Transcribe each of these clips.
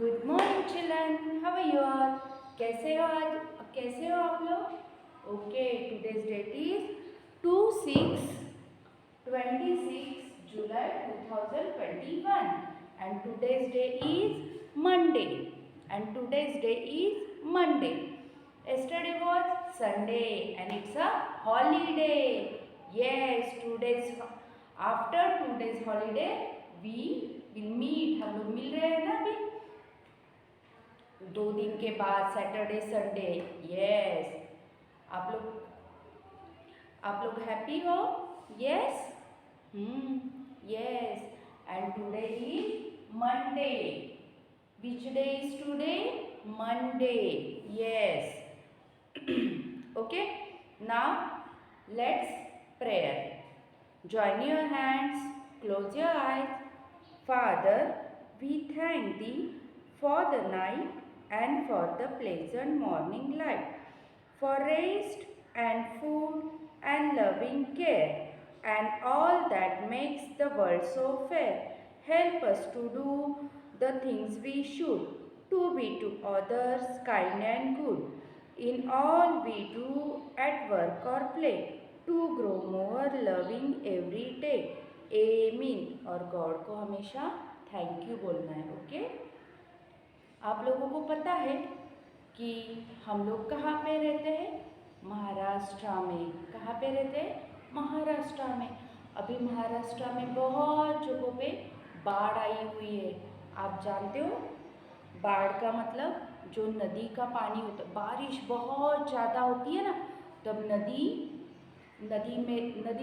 Good morning children, how are you all? कैसे हो आज? कैसे हो आप लोग? Okay, today's date is 26 July 2021 and today's day is Monday. Yesterday was Sunday and it's a holiday. Yes, after 2 days holiday we will meet. हम लोग मिल रहे हैं ना अभी 2 दिन के बाद, सैटरडे संडे। यस, आप लोग हैप्पी हो? Yes, yes. And today is Monday. Which day is today? Monday. Yes. Okay, now let's prayer. Join your hands, close your eyes. Father, we thank thee for the night and for the pleasant morning light, for rest and food and loving care, and all that makes the world so fair. Help us to do the things we should, to be to others kind and good, in all we do at work or play, to grow more loving every day. Amen. और God को हमेशा thank you बोलना है। Okay, आप लोगों को पता है कि हम लोग कहाँ पे रहते हैं? महाराष्ट्र में। कहाँ पे रहते हैं? महाराष्ट्र में। अभी महाराष्ट्र में बहुत जगहों पे बाढ़ आई हुई है। आप जानते हो बाढ़ का मतलब जो नदी का पानी होता है, बारिश बहुत ज़्यादा होती है ना, तब नदी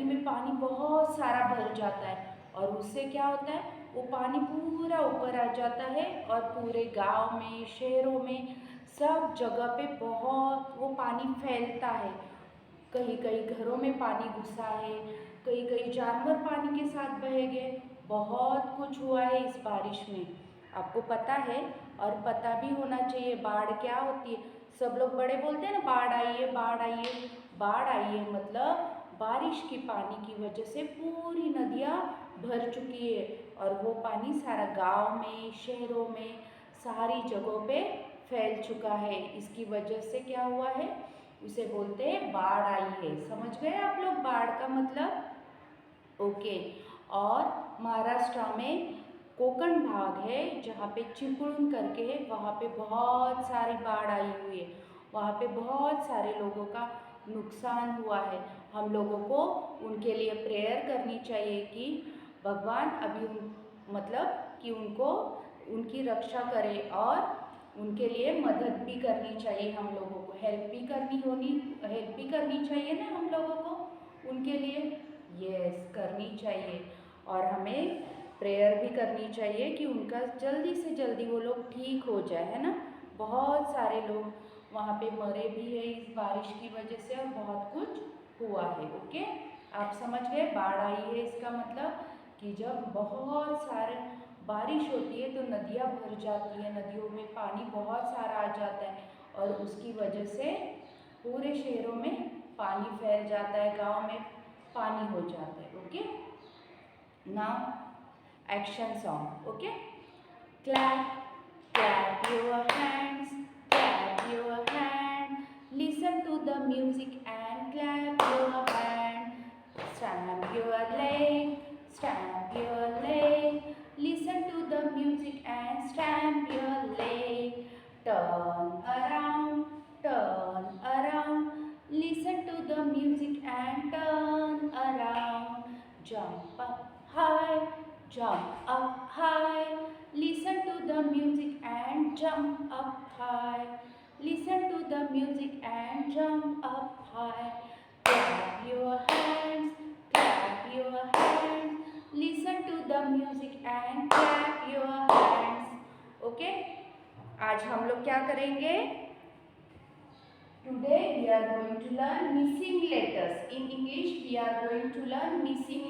में पानी बहुत सारा भर जाता है और उससे क्या होता है, वो पानी पूरा ऊपर आ जाता है और पूरे गांव में, शहरों में, सब जगह पे बहुत वो पानी फैलता है। कहीं कहीं घरों में पानी घुसा है, कहीं कहीं जानवर पानी के साथ बह गए। बहुत कुछ हुआ है इस बारिश में, आपको पता है और पता भी होना चाहिए बाढ़ क्या होती है। सब लोग बड़े बोलते हैं ना, बाढ़ आई है, बाढ़ आई है। बाढ़ आई है मतलब बारिश की पानी की वजह से पूरी नदियाँ भर चुकी है और वो पानी सारा गांव में, शहरों में, सारी जगहों पे फैल चुका है। इसकी वजह से क्या हुआ है, उसे बोलते हैं बाढ़ आई है। समझ गए आप लोग बाढ़ का मतलब? ओके। और महाराष्ट्र में कोकण भाग है जहाँ पे चिपळूण करके है, वहाँ पे बहुत सारी बाढ़ आई हुई है। वहाँ पे बहुत सारे लोगों का नुकसान हुआ है। हम लोगों को उनके लिए प्रेयर करनी चाहिए कि भगवान अभी मतलब कि उनकी रक्षा करे और उनके लिए मदद भी करनी चाहिए। हम लोगों को हेल्प भी करनी चाहिए ना हम लोगों को उनके लिए। यस, करनी चाहिए। और हमें प्रेयर भी करनी चाहिए कि उनका जल्दी से जल्दी वो लोग ठीक हो जाए, है ना। बहुत सारे लोग वहाँ पे मरे भी है इस बारिश की वजह से और बहुत कुछ हुआ है। ओके, आप समझ गए बाढ़ आई है इसका मतलब कि जब बहुत सारे बारिश होती है तो नदियाँ भर जाती है, नदियों में पानी बहुत सारा आ जाता है और उसकी वजह से पूरे शहरों में पानी फैल जाता है, गांव में पानी हो जाता है। Okay, now action song. Okay, clap clap your hands, listen to the music and clap your hand, stamp your leg, listen to the music and stamp your leg, turn around, listen to the music and turn around, jump up high, listen to the music and jump up high, listen to the music and jump up high, clap your hands, listen to the music and clap your hands. Okay, आज हम लोग क्या करेंगे? Today we are going to learn missing letters. In English we are going to learn missing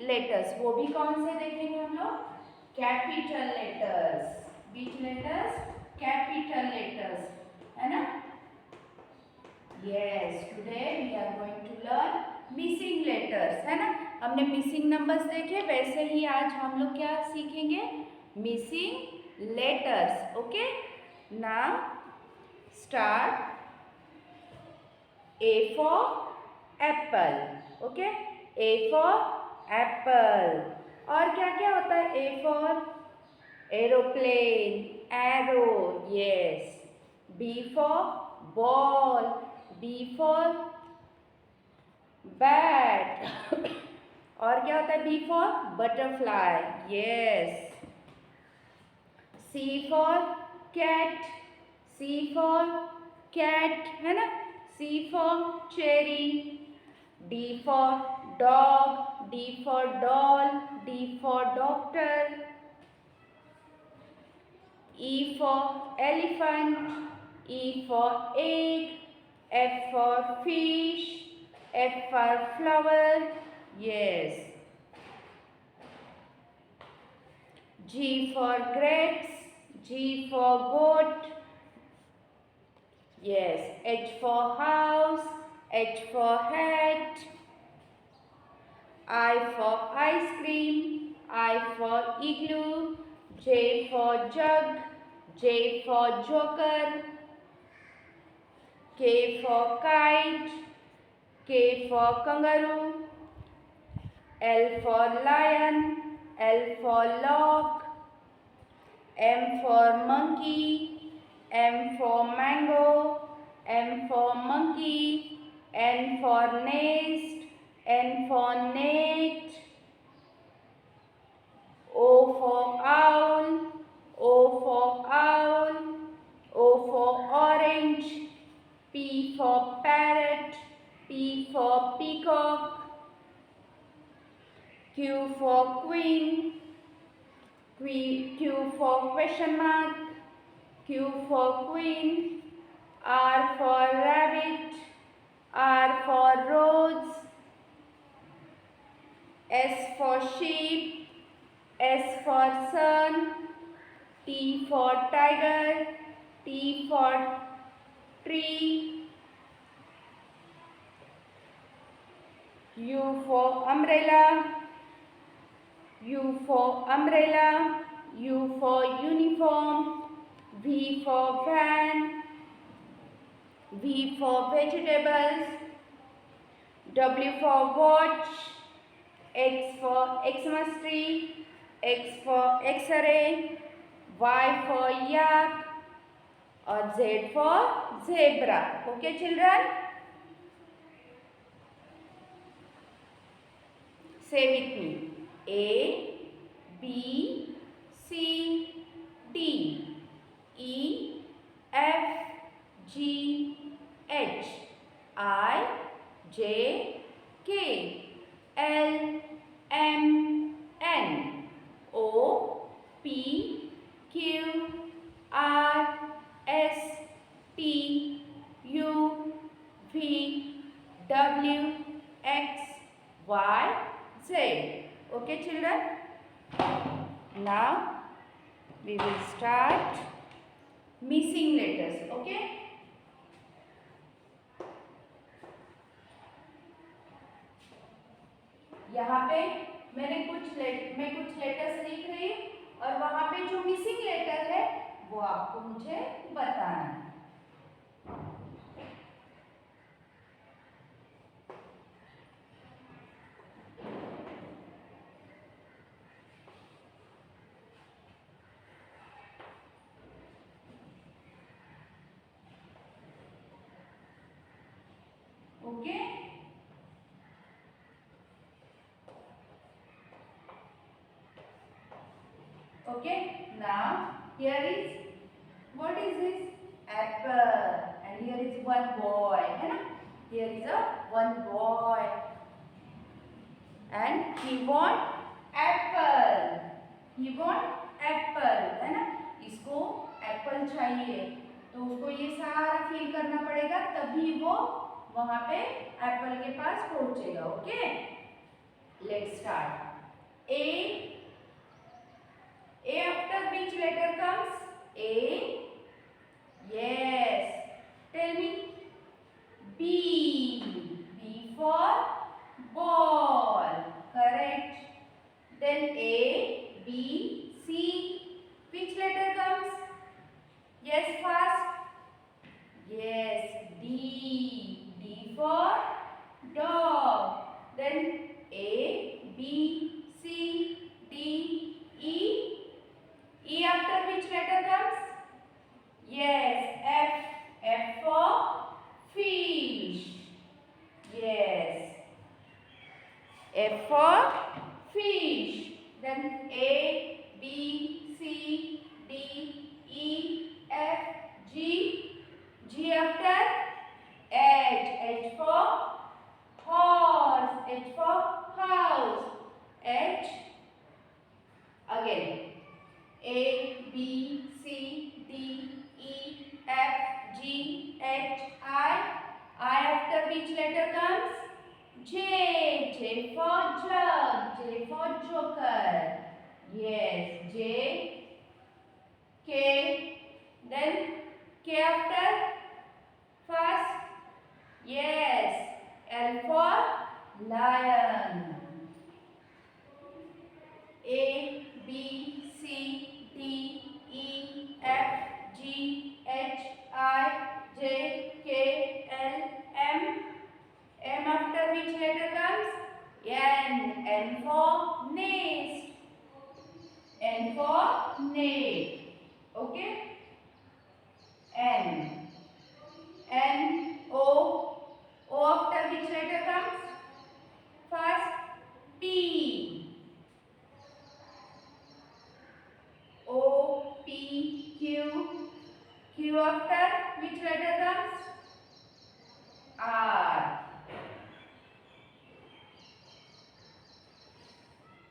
letters. वो भी कौन से देखेंगे हम लोग? Capital letters. Which letters? Capital letters, है ना? Yes, today we are going to learn missing letters, है ना। हमने मिसिंग नंबर्स देखे, वैसे ही आज हम लोग क्या सीखेंगे? missing letters. Okay, now start. A for apple. Okay, A for apple. और क्या क्या होता है? A for aeroplane, arrow. Yes. B for ball. B for bat. और क्या होता है? B for butterfly. Yes. C for cat. C for cat है ना? C for cherry. D for dog. D for doll. D for doctor. E for elephant. E for egg. F for fish. F for flower. Yes. G for grapes. G for goat. Yes. H for house. H for hat. I for ice cream. I for igloo. J for jug. J for joker. K for kite. K for kangaroo. L for lion. L for lock. M for monkey. M for mango. M for monkey. N for nest. N for net. O for owl. O for owl. O for orange. P for parrot. P for peacock. Q for queen. Q for question mark. Q for queen. R for rabbit. R for rose. S for sheep. S for sun. T for tiger. T for tree. U for umbrella. U for umbrella. U for uniform. V for van. V for vegetables. W for watch. X for Xmas tree. X for X-ray. Y for yak. और Z for zebra. Okay, children? Say with me. A, B, C, D, E, F, G, H, I, J, K, L, M, N, O, P, Q, R, S, T, U, V, W, X, Y, Z. Okay, children? Now we will start missing letters. Okay? यहाँ पे मैं कुछ letters लिख रही हूँ और वहाँ पे जो मिसिंग लेटर है वो आपको मुझे बताना है. Okay? Okay, now here is, what is this? Apple. And here is one boy. है ना? Here is one boy. And he want apple. He want apple. है ना? इसको एप्पल चाहिए. तो उसको ये सारा फिल करना पड़ेगा तभी वो वहाँ पे एप्पल के पास पहुँचेगा. Okay? Let's start. A after which letter comes? A. Yes. Tell me. B. B for ball. Correct. Then A, B, C, Yes, fast. Yes, D. D for dog. Then A, B, C, D, E. E after which letter comes? Yes, F. F for fish. Yes. F for fish. Then A, B, C, D, E, F, G. G after H. H for horse. H for house. H. Again. A, B, C, D, E, F, G, H, I. I after which letter comes? J. J for jug. J for joker. Yes. J. K. Then K after first. Yes. L for lion. A, B, C, D, E, F, G, H, I, J, K, L, M. M after which letter comes? N. N for nest. N for net. Okay? N. N, O. O after which letter comes? First, P. O, P, Q. Q after which letter comes? R.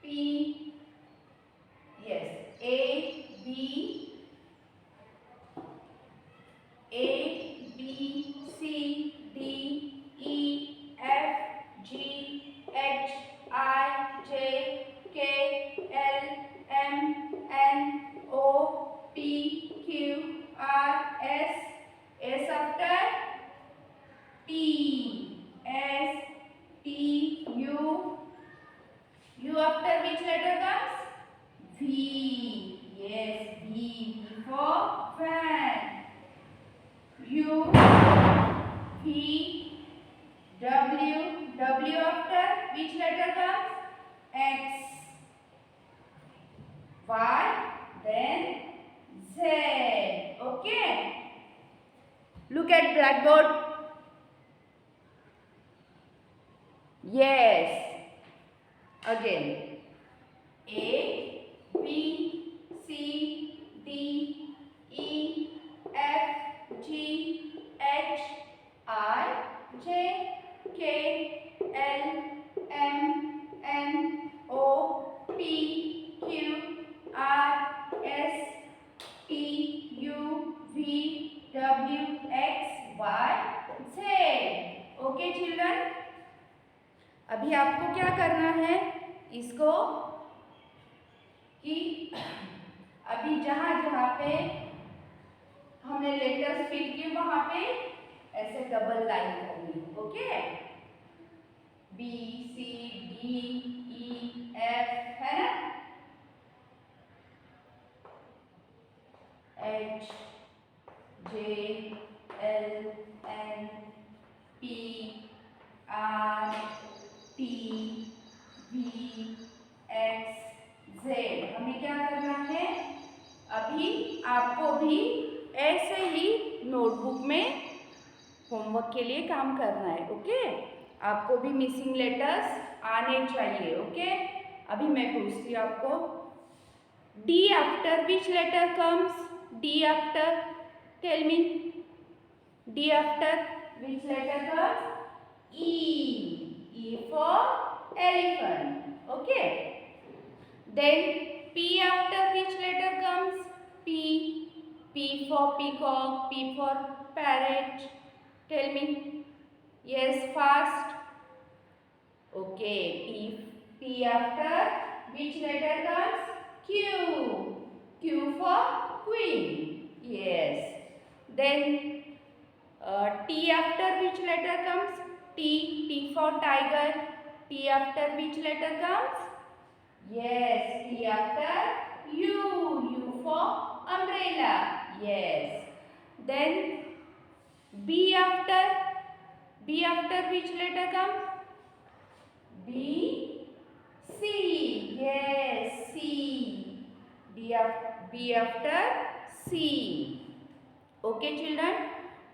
P. Yes. A, B. A, B, C, D, E, F, G, H, I, J, K, L, M, N, O, P, Q, R, S. S after T. S, T, U. U after which letter comes? V. Yes, V. V for fan. U, V, W. W after which letter comes? X. Y. Then Z. Okay. Look at blackboard. Yes. Again. A, B, C, D, E, F, G, H, I, J, K, L, M, N, O, P, Q, R, S, T, U, V, W, X, Y, Z. Okay, children? अभी आपको क्या करना है? इसको कि अभी जहाँ जहाँ पे हमने लेटर्स फिल किए वहाँ पे ऐसे डबल लाइन करनी. Okay? B, C, D, E, F है ना? H, J, L, N, P, R, T, V, X, Z. हमें क्या करना है? अभी आपको भी ऐसे ही नोटबुक में होमवर्क के लिए काम करना है. ओके? आपको भी मिसिंग लेटर्स आने चाहिए. ओके? अभी मैं पूछती हूँ आपको. D after which letter comes? D after, tell me. D after which letter comes? E. E for elephant. Okay? Then P after which letter comes? P. P for peacock. P for parrot. Tell me. Yes, fast. Okay. P after which letter comes? Q. Q for queen. Yes. Then T after which letter comes? T. T for tiger. T after which letter comes? Yes, T after U. U for umbrella. Yes. Then B after which letter come? B, C. Yes, C. B after C. Okay, children.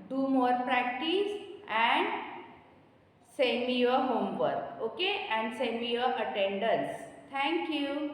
Do more practice and send me your homework. Okay, and send me your attendance. Thank you.